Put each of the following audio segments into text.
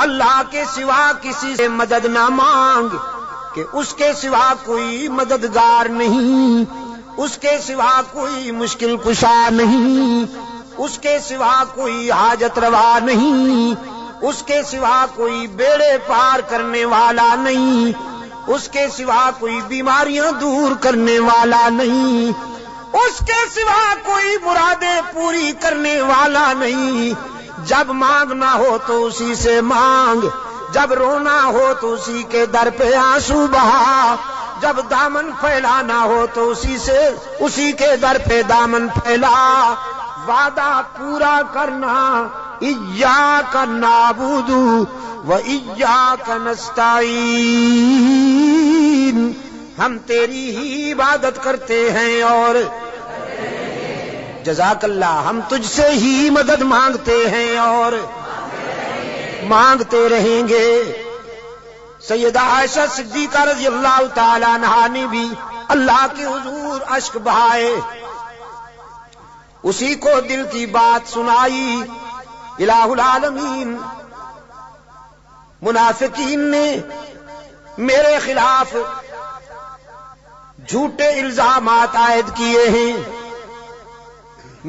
اللہ کے سوا کسی سے مدد نہ مانگ کہ اس کے سوا کوئی مددگار نہیں، اس کے سوا کوئی مشکل کشا نہیں، اس کے سوا کوئی حاجت روا نہیں، اس کے سوا کوئی بیڑے پار کرنے والا نہیں، اس کے سوا کوئی بیماریاں دور کرنے والا نہیں، اس کے سوا کوئی مرادیں پوری کرنے والا نہیں۔ جب مانگنا ہو تو اسی سے مانگ، جب رونا ہو تو اسی کے در پہ آنسو بہا، جب دامن پھیلانا ہو تو اسی کے در پہ دامن پھیلا۔ وعدہ پورا کرنا، ایاک نعبد و ایاک نستعین، ہم تیری ہی عبادت کرتے ہیں اور جزاک اللہ، ہم تجھ سے ہی مدد مانگتے ہیں اور مانگتے رہیں گے۔ سیدہ عائشہ صدیقہ رضی اللہ تعالی عنہا نے بھی اللہ کے حضور اشک بہائے، اسی کو دل کی بات سنائی۔ الہ العالمین منافقین نے میرے خلاف جھوٹے الزامات عائد کیے ہیں،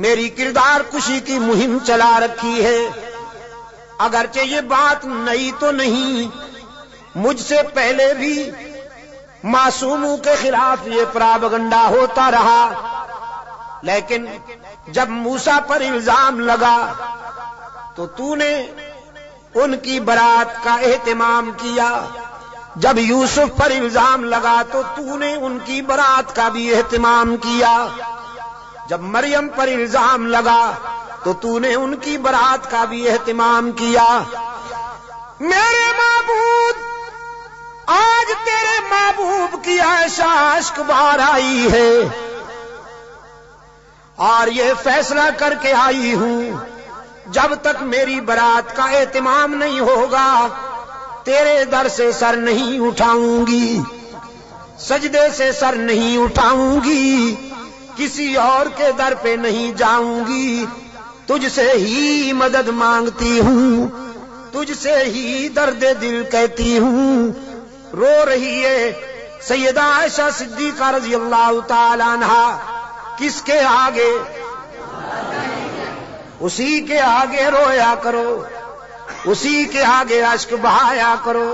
میری کردار کشی کی مہم چلا رکھی ہے۔ اگرچہ یہ بات نئی تو نہیں، مجھ سے پہلے بھی معصوموں کے خلاف یہ پراپگنڈا ہوتا رہا، لیکن جب موسیٰ پر الزام لگا تو نے ان کی برات کا اہتمام کیا، جب یوسف پر الزام لگا تو نے ان کی برات کا بھی اہتمام کیا، جب مریم پر الزام لگا تو نے ان کی برات کا بھی اہتمام کیا۔ میرے معبود، آج تیرے محبوب کی عائشہ اشک بار آئی ہے اور یہ فیصلہ کر کے آئی ہوں، جب تک میری برات کا اہتمام نہیں ہوگا تیرے در سے سر نہیں اٹھاؤں گی، سجدے سے سر نہیں اٹھاؤں گی، کسی اور کے در پہ نہیں جاؤں گی، تجھ سے ہی مدد مانگتی ہوں، تجھ سے ہی درد دل کہتی ہوں۔ رو رہی ہے سیدہ عائشہ صدیقہ رضی اللہ تعالی عنہا، کس کے آگے؟ اسی کے آگے رویا کرو، اسی کے آگے اشک بہایا کرو،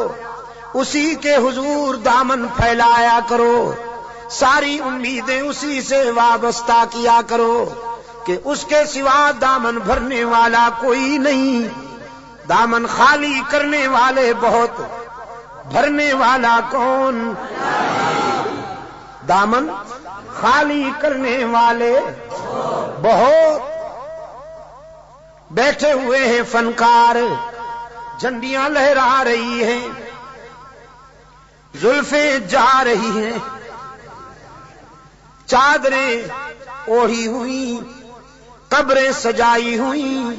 اسی کے حضور دامن پھیلایا کرو، ساری امیدیں اسی سے وابستہ کیا کرو کہ اس کے سوا دامن بھرنے والا کوئی نہیں، دامن خالی کرنے والے بہت، بھرنے والا کون؟ دامن خالی کرنے والے بہت۔ بیٹھے ہوئے ہیں فنکار، جھنڈیاں لہرا رہی ہیں، زلفیں جا رہی ہیں، چادریں اوڑھی ہوئی، قبریں سجائی ہوئی،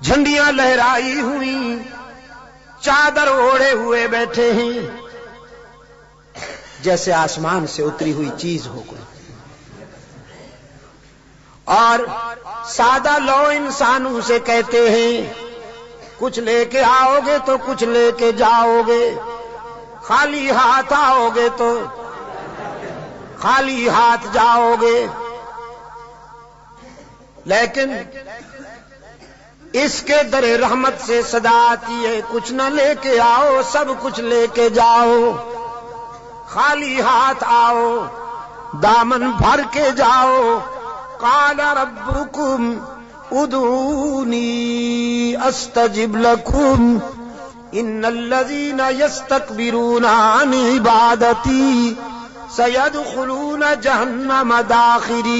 جھنڈیاں لہرائی ہوئی، چادر اوڑھے ہوئے بیٹھے ہیں، جیسے آسمان سے اتری ہوئی چیز ہو گئی۔ اور سادہ لو انسانوں سے کہتے ہیں کچھ لے کے آؤ گے تو کچھ لے کے جاؤ گے، خالی ہاتھ آؤ گے تو خالی ہاتھ جاؤ گے، لیکن اس کے در رحمت سے صدا آتی ہے کچھ نہ لے کے آؤ، سب کچھ لے کے جاؤ، خالی ہاتھ آؤ، دامن بھر کے جاؤ۔ قال ربکم ادعونی استجب لکم ان الذین یستکبرون عن عبادتی سیدخلون جہنم داخرین۔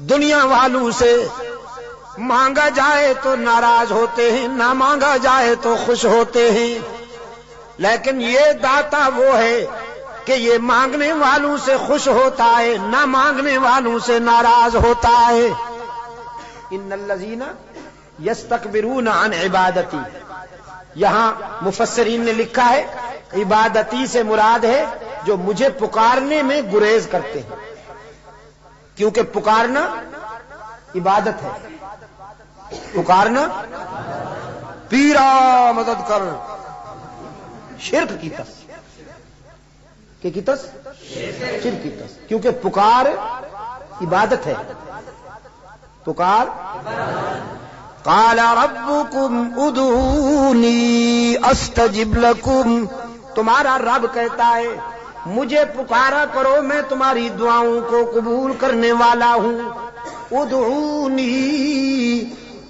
دنیا والوں سے مانگا جائے تو ناراض ہوتے ہیں، نہ مانگا جائے تو خوش ہوتے ہیں، لیکن یہ داتا وہ ہے کہ یہ مانگنے والوں سے خوش ہوتا ہے، نہ مانگنے والوں سے ناراض ہوتا ہے۔ ان الذین یستکبرون عن عبادتی، یہاں مفسرین نے لکھا ہے عبادتی سے مراد ہے جو مجھے پکارنے میں گریز کرتے ہیں، کیونکہ پکارنا عبادت ہے، پکارنا پیرا مدد کر، شرک کی تس، کہ کی تس شرک کی تس، کیونکہ پکار عبادت ہے، پکار قال ربکم ادعونی استجب لکم، تمہارا رب کہتا ہے مجھے پکارا کرو میں تمہاری دعاؤں کو قبول کرنے والا ہوں، ادعونی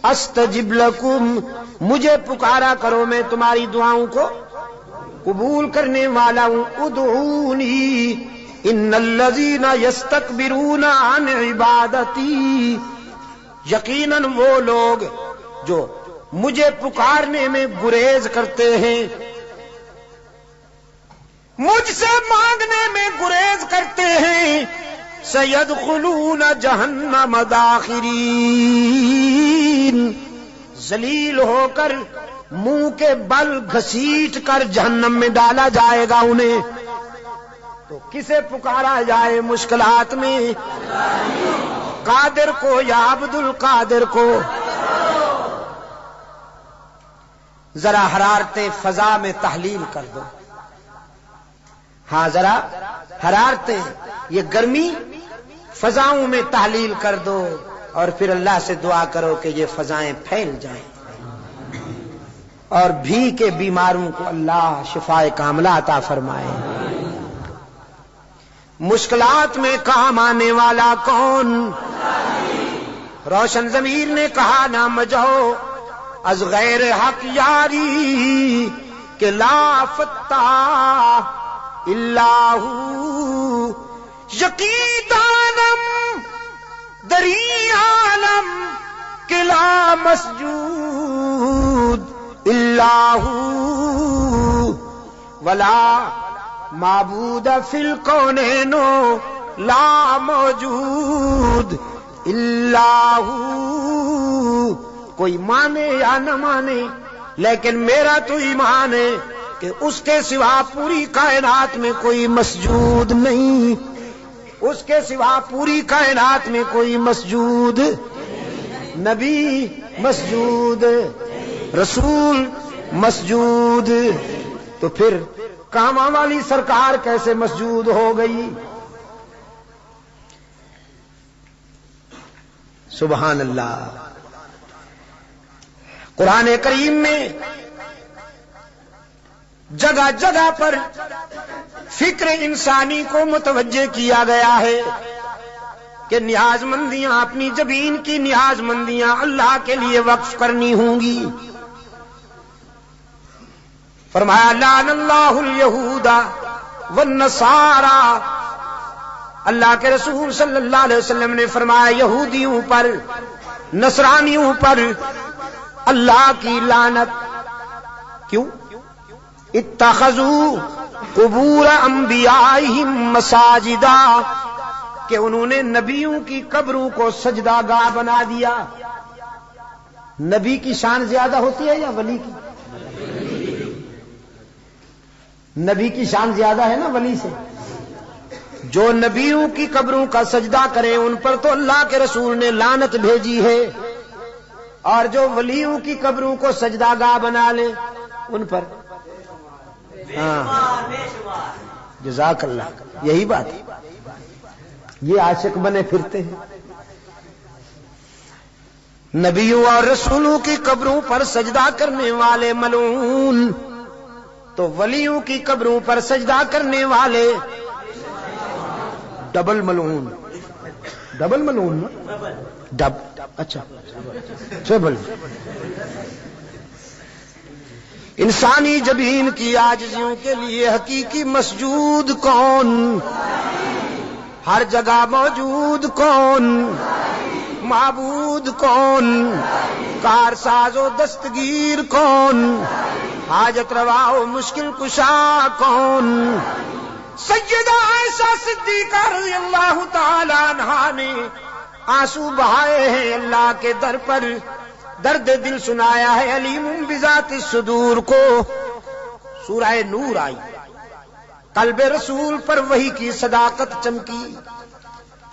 استجب لکم، مجھے پکارا کرو میں تمہاری دعاؤں کو قبول کرنے والا ہوں، ادعونی ان الذین یستکبرون عن عبادتی، یقیناً وہ لوگ جو مجھے پکارنے میں گریز کرتے ہیں، مجھ سے مانگنے میں گریز کرتے ہیں، سیدخلون جہنم داخرین، ذلیل ہو کر منہ کے بل گھسیٹ کر جہنم میں ڈالا جائے گا انہیں۔ تو کسے پکارا جائے مشکلات میں؟ قادر کو یا عبد القادر کو؟ ذرا حرارت فضا میں تحلیل کر دو، ہاں ذرا حرارتیں، یہ گرمی فضاؤں میں تحلیل کر دو، اور پھر اللہ سے دعا کرو کہ یہ فضائیں پھیل جائیں اور بھی کے بیماروں کو اللہ شفائے کاملہ عطا فرمائے۔ مشکلات میں کام آنے والا کون؟ روشن ضمیر نے کہا نہ مجھو از غیر حق یاری، کہ لا فتح اللہ یقیدانم دری عالم، کہ لا مسجود اللہ ولا معبود فی الکونین لا موجود اللہ، کوئی مانے یا نہ مانے لیکن میرا تو ایمان ہے کہ اس کے سوا پوری کائنات میں کوئی مسجود نہیں، اس کے سوا پوری کائنات میں کوئی مسجود، نبی مسجود، رسول مسجود، تو پھر کاما والی سرکار کیسے مسجود ہو گئی؟ سبحان اللہ۔ قرآن کریم میں جگہ جگہ پر فکر انسانی کو متوجہ کیا گیا ہے کہ نیاز مندیاں، اپنی جبین کی نیاز مندیاں اللہ کے لیے وقف کرنی ہوں گی۔ فرمایا لعن اللہ الیہود والنصارى، اللہ کے رسول صلی اللہ علیہ وسلم نے فرمایا یہودیوں پر، نصرانیوں پر اللہ کی لعنت۔ کیوں؟ اتخذوا قبور انبیائہم مساجدا، کہ انہوں نے نبیوں کی قبروں کو سجدہ گاہ بنا دیا۔ نبی کی شان زیادہ ہوتی ہے یا ولی کی؟ نبی کی شان زیادہ ہے نا ولی سے۔ جو نبیوں کی قبروں کا سجدہ کریں ان پر تو اللہ کے رسول نے لعنت بھیجی ہے، اور جو ولیوں کی قبروں کو سجدہ گاہ بنا لیں ان پر، ہاں جزاک اللہ، یہی بات ہے، یہ عاشق بنے پھرتے ہیں۔ نبیوں اور رسولوں کی قبروں پر سجدہ کرنے والے ملعون، تو ولیوں کی قبروں پر سجدہ کرنے والے ڈبل ملعون۔ ڈبل ملعون نا؟ ڈب، اچھا ٹریبل۔ انسانی جبین کی عاجزیوں کے لیے حقیقی مسجود کون؟ ہر جگہ موجود کون؟ معبود کون؟ کارساز و دستگیر کون؟ حاجت روا و مشکل کشا کون؟ سیدہ عائشہ صدیقہ رضی اللہ تعالی عنہا نے آنسو بہائے ہیں اللہ کے در پر، درد دل سنایا ہے علیم بذات الصدور کو۔ سورہ نور آئی، قلب رسول پر وحی کی صداقت چمکی،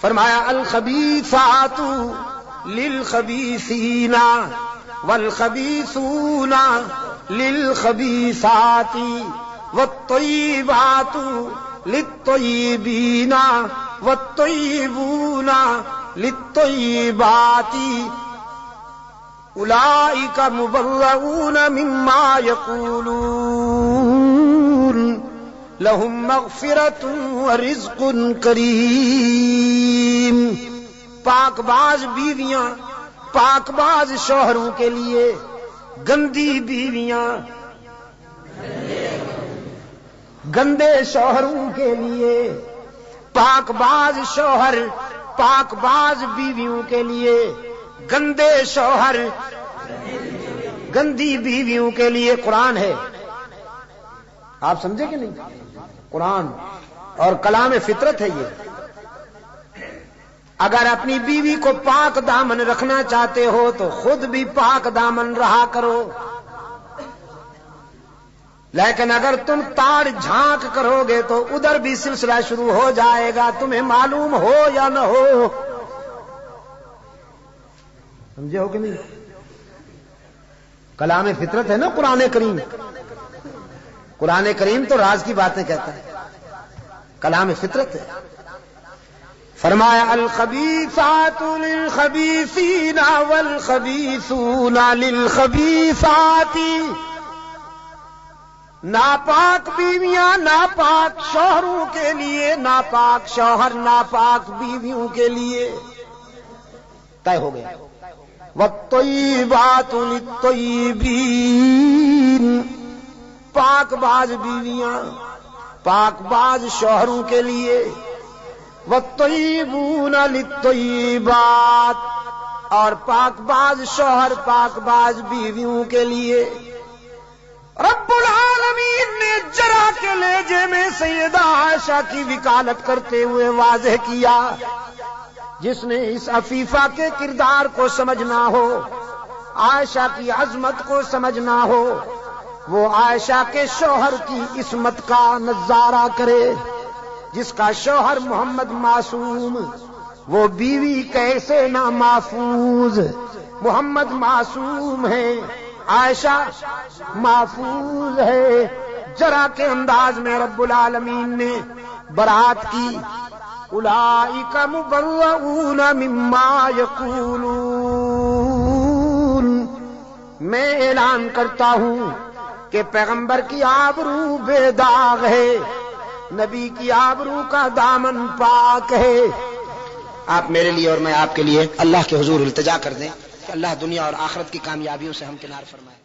فرمایا الخبیثات للخبیثین والخبیثون للخبیثات والطیبات للطیبین والطیبون للطیبات اولئک مبرؤون مما یقولون لہم مغفرۃ ورزق کریم. پاک باز بیویاں پاک باز شوہروں کے لیے، گندی بیویاں گندے شوہروں کے لیے، پاک باز شوہر پاک باز بیویوں کے لیے، گندے شوہر گندی بیویوں کے لیے قرآن ہے. آپ سمجھے کہ نہیں؟ قرآن اور کلام فطرت ہے یہ. اگر اپنی بیوی کو پاک دامن رکھنا چاہتے ہو تو خود بھی پاک دامن رہا کرو، لیکن اگر تم تاڑ جھانک کرو گے تو ادھر بھی سلسلہ شروع ہو جائے گا، تمہیں معلوم ہو یا نہ ہو. سمجھے ہو کہ نہیں؟ کلام فطرت ہے نا قرآن کریم. قرآن کریم تو راز کی باتیں کہتا ہے، کلام فطرت ہے. فرمایا الخبیثات للخبیثین والخبیثون للخبیثات. ناپاک بیویاں ناپاک شوہروں کے لیے، ناپاک شوہر ناپاک بیویوں کے لیے. طے ہو گیا. والطیبات للطیبین. پاک باز بیویاں پاک باز شوہروں کے لیے، والطیبون للطیبات، اور پاک باز شوہر پاک باز بیویوں کے لیے. رب العالمین نے جرا کے لہجے میں سیدہ عائشہ کی وکالت کرتے ہوئے واضح کیا. جس نے اس عفیفہ کے کردار کو سمجھنا ہو، عائشہ کی عظمت کو سمجھنا ہو، وہ عائشہ کے شوہر کی عصمت کا نظارہ کرے. جس کا شوہر محمد معصوم، وہ بیوی کیسے نہ محفوظ. محمد معصوم ہے، عائشہ محفوظ ہے. جرا کے انداز میں رب العالمین نے برات کی. اولئک مبرؤون مما یقولون. میں اعلان کرتا ہوں کہ پیغمبر کی آبرو بے داغ ہے، نبی کی آبرو کا دامن پاک ہے. آپ میرے لیے اور میں آپ کے لیے اللہ کے حضور التجا کر دیں کہ اللہ دنیا اور آخرت کی کامیابیوں سے ہم کنار فرمائے.